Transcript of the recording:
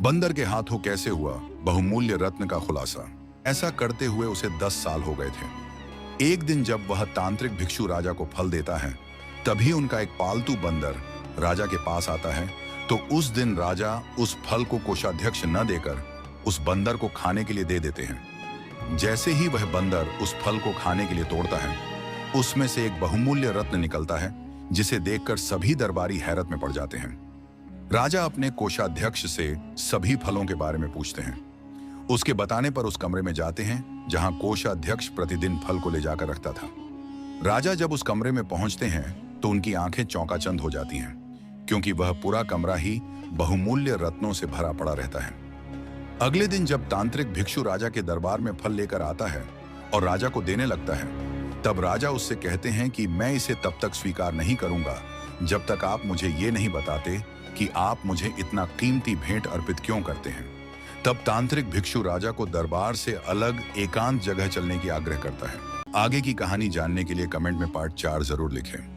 बंदर के हाथों कैसे हुआ बहुमूल्य रत्न का खुलासा। ऐसा करते हुए उसे 10 साल हो गए थे। एक दिन जब वह तांत्रिक भिक्षु राजा को फल देता है, तभी उनका एक पालतू बंदर राजा के पास आता है। तो उस दिन राजा उस फल को कोषाध्यक्ष न देकर उस बंदर को खाने के लिए दे देते हैं। जैसे ही वह बंदर उस फल को खाने के लिए तोड़ता है, उसमें से एक बहुमूल्य रत्न निकलता है, जिसे देखकर सभी दरबारी हैरत में पड़ जाते हैं। राजा अपने कोषाध्यक्ष से सभी फलों के बारे में पूछते हैं। उसके बताने पर उस कमरे में जाते हैं जहां कोषाध्यक्ष प्रतिदिन फल को ले जाकर रखता था। राजा जब उस कमरे में पहुंचते हैं तो उनकी आंखें चौंकाचंद हो जाती हैं, क्योंकि वह पूरा कमरा ही बहुमूल्य रत्नों से भरा पड़ा रहता है। अगले दिन जब तांत्रिक भिक्षु राजा के दरबार में फल लेकर आता है और राजा को देने लगता है, तब राजा उससे कहते हैं कि मैं इसे तब तक स्वीकार नहीं करूंगा जब तक आप मुझे ये नहीं बताते कि आप मुझे इतना कीमती भेंट अर्पित क्यों करते हैं। तब तांत्रिक भिक्षु राजा को दरबार से अलग एकांत जगह चलने की आग्रह करता है। आगे की कहानी जानने के लिए कमेंट में पार्ट 4 जरूर लिखें।